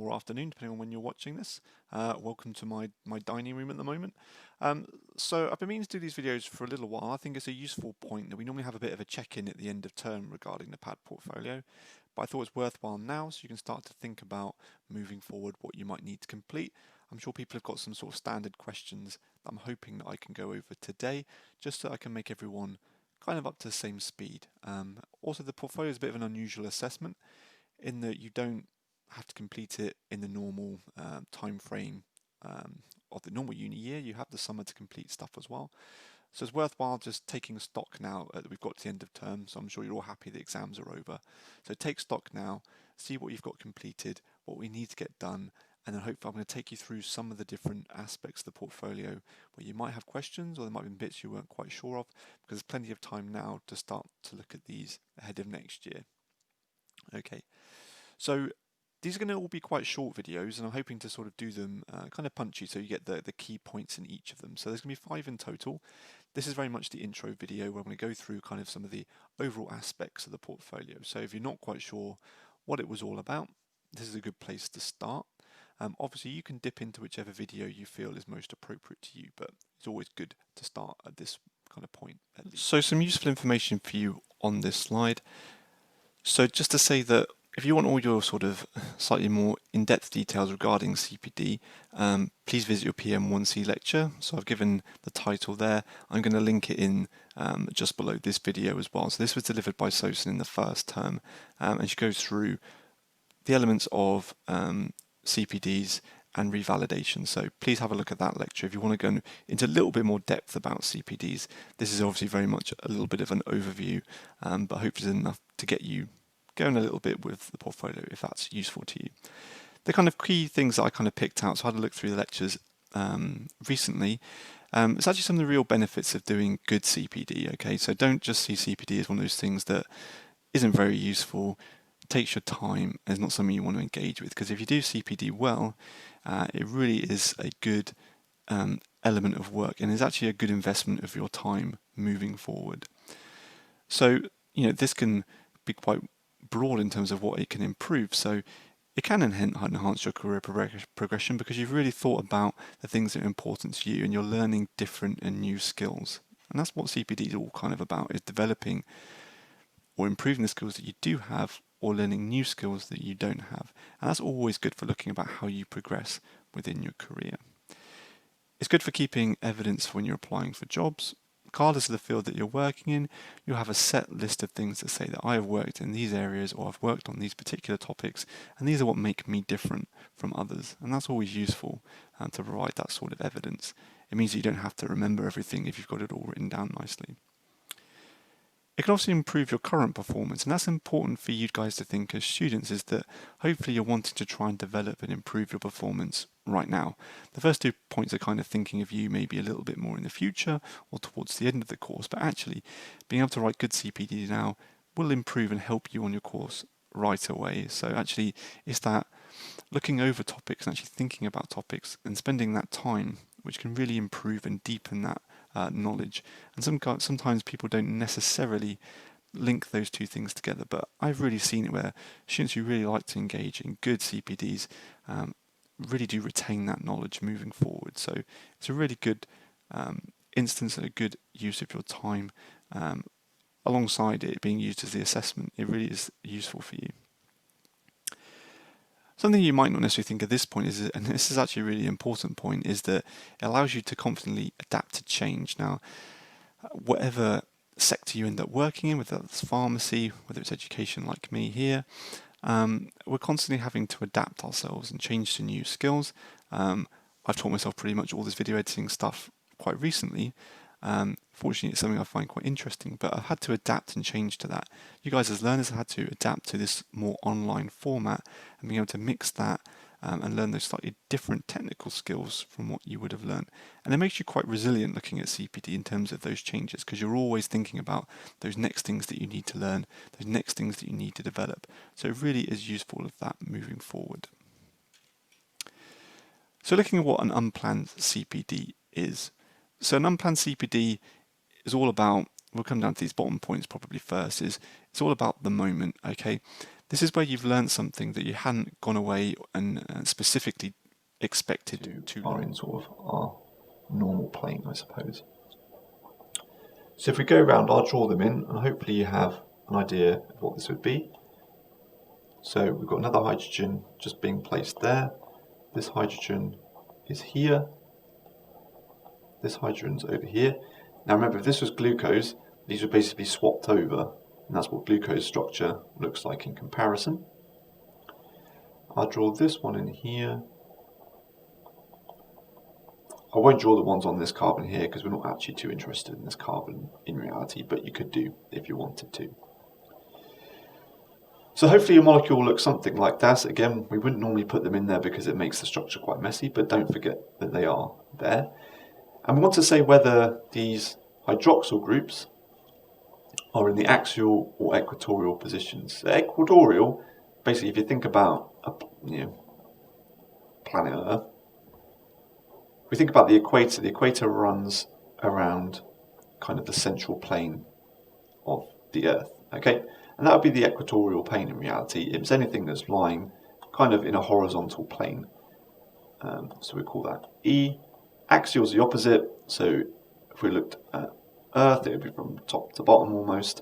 or afternoon, depending on when you're watching this. Welcome to my dining room at the moment. So I've been meaning to do these videos for a little while. I think it's a useful point that we normally have a bit of a check-in at the end of term regarding the pad portfolio, but I thought it's worthwhile now so you can start to think about moving forward what you might need to complete. I'm sure people have got some sort of standard questions that I'm hoping that I can go over today, just so I can make everyone kind of up to the same speed. Also, the portfolio is a bit of an unusual assessment in that you don't have to complete it in the normal time frame of the normal uni year. You have the summer to complete stuff as well. So it's worthwhile just taking stock now that we've got to the end of term. So I'm sure you're all happy the exams are over. So take stock now, see what you've got completed, what we need to get done, and then hopefully I'm going to take you through some of the different aspects of the portfolio where you might have questions or there might be bits you weren't quite sure of, because there's plenty of time now to start to look at these ahead of next year. Okay, so these are going to all be quite short videos, and I'm hoping to sort of do them kind of punchy so you get the key points in each of them. So there's going to be 5 in total. This is very much the intro video where I'm going to go through kind of some of the overall aspects of the portfolio. So if you're not quite sure what it was all about, this is a good place to start. Obviously, you can dip into whichever video you feel is most appropriate to you, but it's always good to start at this kind of point at least. So some useful information for you on this slide. So just to say that if you want all your sort of slightly more in-depth details regarding CPD, please visit your PM1C lecture. So I've given the title there. I'm going to link it in just below this video as well. So this was delivered by Sosin in the first term, and she goes through the elements of CPDs and revalidation. So please have a look at that lecture if you want to go into a little bit more depth about CPDs. This is obviously very much a little bit of an overview, but hopefully it's enough to get you going a little bit with the portfolio if that's useful to you. The kind of key things that I kind of picked out, so I had a look through the lectures recently. It's actually some of the real benefits of doing good CPD. Okay, so don't just see CPD as one of those things that isn't very useful, takes your time, and is not something you want to engage with. Because if you do CPD well, it really is a good element of work, and is actually a good investment of your time moving forward. So this can be quite broad in terms of what it can improve. So it can enhance your career progression because you've really thought about the things that are important to you and you're learning different and new skills. And that's what CPD is all kind of about, is developing or improving the skills that you do have or learning new skills that you don't have. And that's always good for looking about how you progress within your career. It's good for keeping evidence for when you're applying for jobs. Regardless of the field that you're working in, you'll have a set list of things that say that I have worked in these areas or I've worked on these particular topics, and these are what make me different from others. And that's always useful to provide that sort of evidence. It means that you don't have to remember everything if you've got it all written down nicely. It can also improve your current performance, and that's important for you guys to think as students, is that hopefully you're wanting to try and develop and improve your performance right now. The first 2 points are kind of thinking of you maybe a little bit more in the future or towards the end of the course, but actually being able to write good CPD now will improve and help you on your course right away. So actually it's that looking over topics and actually thinking about topics and spending that time which can really improve and deepen that knowledge. And sometimes people don't necessarily link those two things together, but I've really seen it where students who really like to engage in good CPDs really do retain that knowledge moving forward. So it's a really good instance and a good use of your time. Alongside it being used as the assessment, it really is useful for you. Something you might not necessarily think at this point is, and this is actually a really important point, is that it allows you to confidently adapt to change. Now, whatever sector you end up working in, whether it's pharmacy, whether it's education like me here, we're constantly having to adapt ourselves and change to new skills. I've taught myself pretty much all this video editing stuff quite recently. Fortunately, it's something I find quite interesting, but I've had to adapt and change to that. You guys as learners have had to adapt to this more online format and being able to mix that and learn those slightly different technical skills from what you would have learned. And it makes you quite resilient looking at CPD in terms of those changes, because you're always thinking about those next things that you need to learn, those next things that you need to develop. So it really is useful of that moving forward. So looking at what an unplanned CPD is. So an unplanned CPD is all about, we'll come down to these bottom points probably first, is it's all about the moment, okay? This is where you've learned something that you hadn't gone away and specifically expected to are learn. in sort of our normal plane, I suppose. So if we go around, I'll draw them in, and hopefully you have an idea of what this would be. So we've got another hydrogen just being placed there. This hydrogen is here. This hydrogen's over here. Now remember, if this was glucose, these are basically swapped over, and that's what glucose structure looks like in comparison. I'll draw this one in here. I won't draw the ones on this carbon here because we're not actually too interested in this carbon in reality, but you could do if you wanted to. So hopefully your molecule looks something like that. Again, we wouldn't normally put them in there because it makes the structure quite messy, but don't forget that they are there. And we want to say whether these hydroxyl groups are in the axial or equatorial positions. So equatorial, basically if you think about planet Earth, we think about the equator runs around kind of the central plane of the Earth, okay? And that would be the equatorial plane in reality. It's anything that's lying kind of in a horizontal plane. So we call that E. Axial is the opposite. So if we looked at Earth, it would be from top to bottom almost.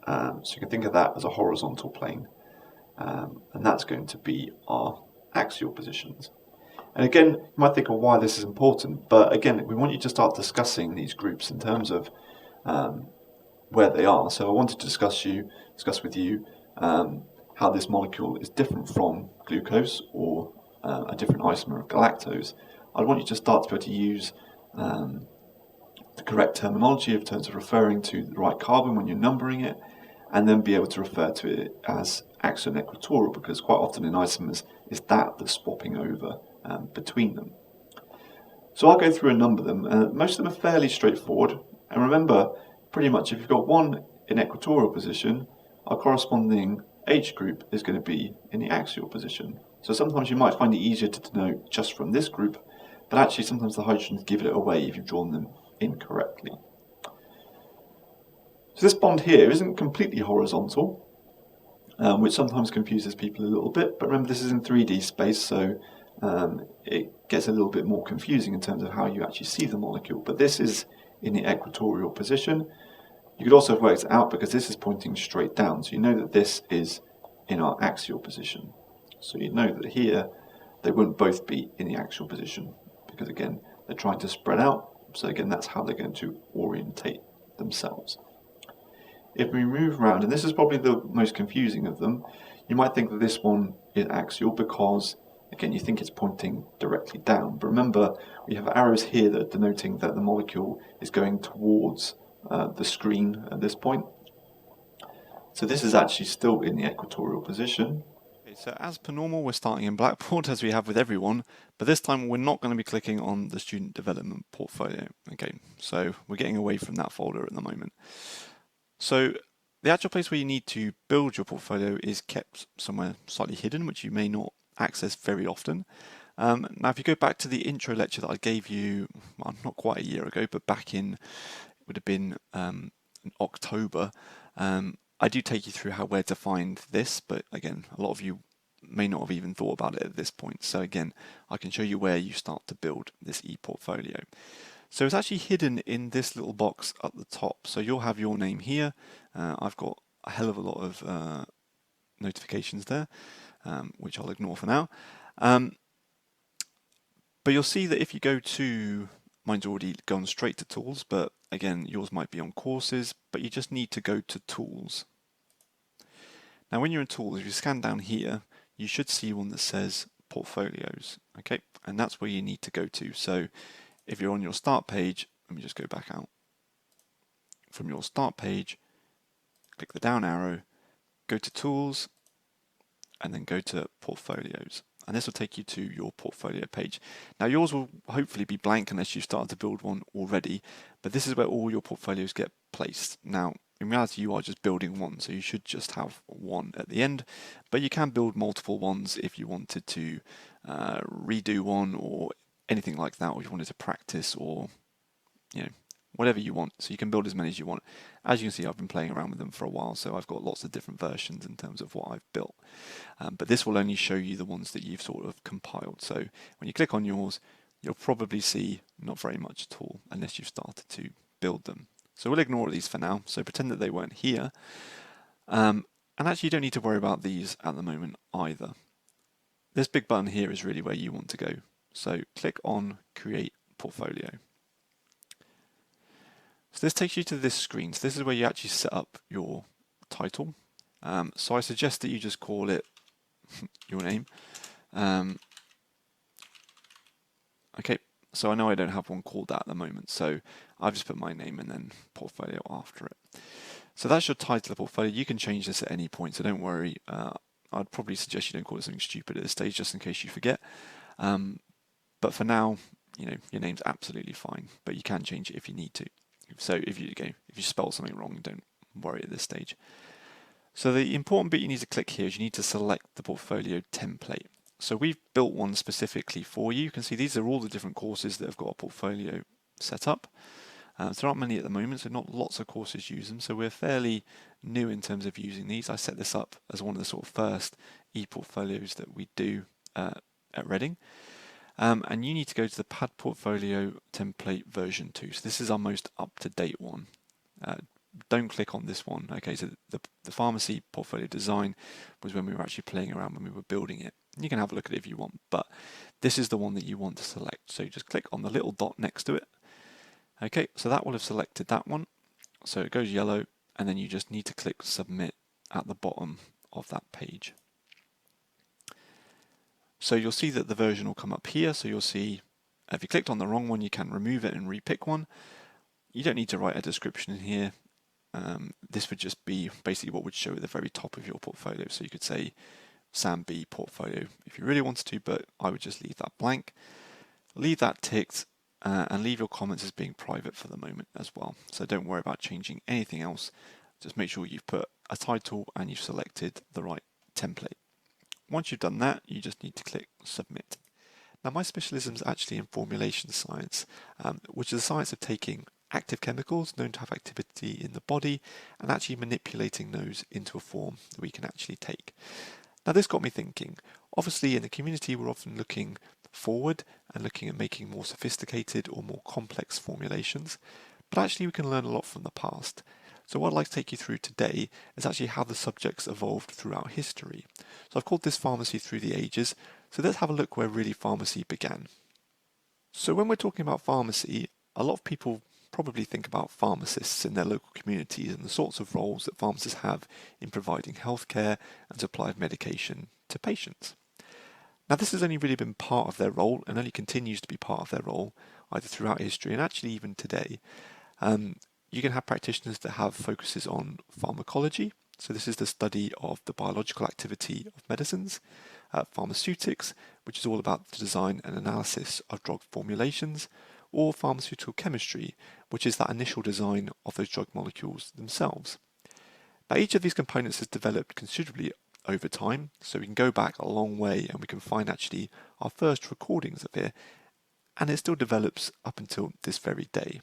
So you can think of that as a horizontal plane. And that's going to be our axial positions. And again, you might think of why this is important, but again, we want you to start discussing these groups in terms of where they are. So I wanted to discuss with you how this molecule is different from glucose or a different isomer of galactose. I want you to start to be able to use the correct terminology in terms of referring to the right carbon when you're numbering it, and then be able to refer to it as axial and equatorial, because quite often in isomers it's that's swapping over between them. So I'll go through and number them. Most of them are fairly straightforward. And remember, pretty much if you've got one in equatorial position, our corresponding H group is going to be in the axial position. So sometimes you might find it easier to denote just from this group, but actually sometimes the hydrogens give it away if you've drawn them incorrectly. So this bond here isn't completely horizontal, which sometimes confuses people a little bit, but remember this is in 3D space, so it gets a little bit more confusing in terms of how you actually see the molecule. But this is in the equatorial position. You could also have worked it out because this is pointing straight down, so you know that this is in our axial position. So you know that here they wouldn't both be in the axial position because again they're trying to spread out, so again that's how they're going to orientate themselves. If we move around, and this is probably the most confusing of them, you might think that this one is axial because again you think it's pointing directly down, but remember we have arrows here that are denoting that the molecule is going towards the screen at this point. So this is actually still in the equatorial position. Okay, so as per normal, we're starting in Blackboard as we have with everyone, but this time we're not going to be clicking on the student development portfolio. Okay, so we're getting away from that folder at the moment. So the actual place where you need to build your portfolio is kept somewhere slightly hidden, which you may not access very often. Now, if you go back to the intro lecture that I gave you, well, not quite a year ago, but back in, it would have been in October, I do take you through where to find this, but again, a lot of you may not have even thought about it at this point. So again, I can show you where you start to build this e-portfolio. So it's actually hidden in this little box at the top. So you'll have your name here. I've got a hell of a lot of notifications there, which I'll ignore for now. But you'll see that if you go to, mine's already gone straight to tools, but again, yours might be on courses, but you just need to go to tools. Now, when you're in tools, if you scan down here, you should see one that says portfolios, okay? And that's where you need to go to. So if you're on your start page, let me just go back out. From your start page, click the down arrow, go to tools, and then go to portfolios. And this will take you to your portfolio page. Now yours will hopefully be blank unless you've started to build one already, but this is where all your portfolios get placed. Now, in reality, you are just building one, so you should just have one at the end, but you can build multiple ones if you wanted to redo one or anything like that, or if you wanted to practice or whatever you want. So you can build as many as you want. As you can see, I've been playing around with them for a while, so I've got lots of different versions in terms of what I've built. But this will only show you the ones that you've sort of compiled. So when you click on yours, you'll probably see not very much at all unless you've started to build them. So we'll ignore these for now. So pretend that they weren't here. And actually, you don't need to worry about these at the moment either. This big button here is really where you want to go. So click on Create Portfolio. So this takes you to this screen. So this is where you actually set up your title. So I suggest that you just call it your name. Okay, so I know I don't have one called that at the moment, so I've just put my name and then portfolio after it. So that's your title of portfolio. You can change this at any point, so don't worry. I'd probably suggest you don't call it something stupid at this stage, just in case you forget. But for now, your name's absolutely fine, but you can change it if you need to. So if you spell something wrong, don't worry at this stage. So the important bit you need to click here is you need to select the portfolio template. So we've built one specifically for you. You can see these are all the different courses that have got a portfolio set up. So there aren't many at the moment, so not lots of courses use them. So we're fairly new in terms of using these. I set this up as one of the sort of first e-portfolios that we do at Reading. And you need to go to the Pad Portfolio Template version 2. So this is our most up-to-date one. Don't click on this one. Okay, so the pharmacy portfolio design was when we were actually playing around when we were building it. You can have a look at it if you want, but this is the one that you want to select. So you just click on the little dot next to it. Okay, so that will have selected that one. So it goes yellow, and then you just need to click Submit at the bottom of that page. So you'll see that the version will come up here. So you'll see if you clicked on the wrong one, you can remove it and repick one. You don't need to write a description in here. This would just be basically what would show at the very top of your portfolio. So you could say Sam B portfolio if you really wanted to, but I would just leave that blank. Leave that ticked and leave your comments as being private for the moment as well. So don't worry about changing anything else. Just make sure you've put a title and you've selected the right template. Once you've done that, you just need to click Submit. Now my specialism is actually in formulation science, which is the science of taking active chemicals known to have activity in the body and actually manipulating those into a form that we can actually take. Now this got me thinking. Obviously in the community we're often looking forward and looking at making more sophisticated or more complex formulations, but actually we can learn a lot from the past. So what I'd like to take you through today is actually how the subjects evolved throughout history. So I've called this Pharmacy Through the Ages, so let's have a look where really pharmacy began. So when we're talking about pharmacy, a lot of people probably think about pharmacists in their local communities and the sorts of roles that pharmacists have in providing healthcare and supply of medication to patients. Now this has only really been part of their role and only continues to be part of their role either throughout history and actually even today. You can have practitioners that have focuses on pharmacology, so this is the study of the biological activity of medicines, pharmaceutics, which is all about the design and analysis of drug formulations, or pharmaceutical chemistry, which is that initial design of those drug molecules themselves. Now each of these components has developed considerably over time, so we can go back a long way and we can find actually our first recordings of it, and it still develops up until this very day.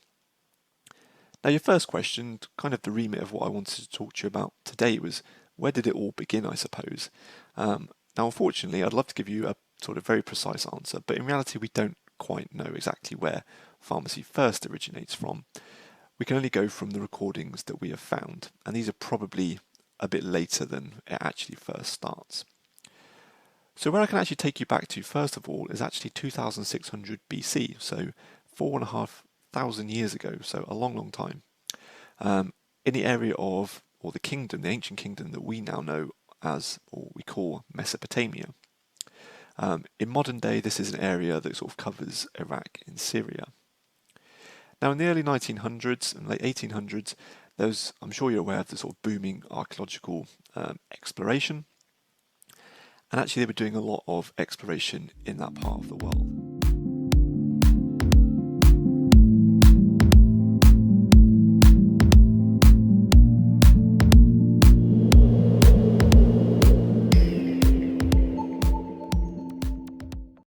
Now your first question, kind of the remit of what I wanted to talk to you about today was, where did it all begin, I suppose? Now unfortunately I'd love to give you a sort of very precise answer, but in reality we don't quite know exactly where pharmacy first originates from. We can only go from the recordings that we have found, and these are probably a bit later than it actually first starts. So where I can actually take you back to first of all is actually 2600 BC, so 4,500 years ago, so a long time, in the area of, or the kingdom, the ancient kingdom that we now know as, or we call Mesopotamia. In modern day, this is an area that sort of covers Iraq and Syria. Now in the early 1900s and late 1800s, I'm sure you're aware of the sort of booming archaeological exploration, and actually they were doing a lot of exploration in that part of the world.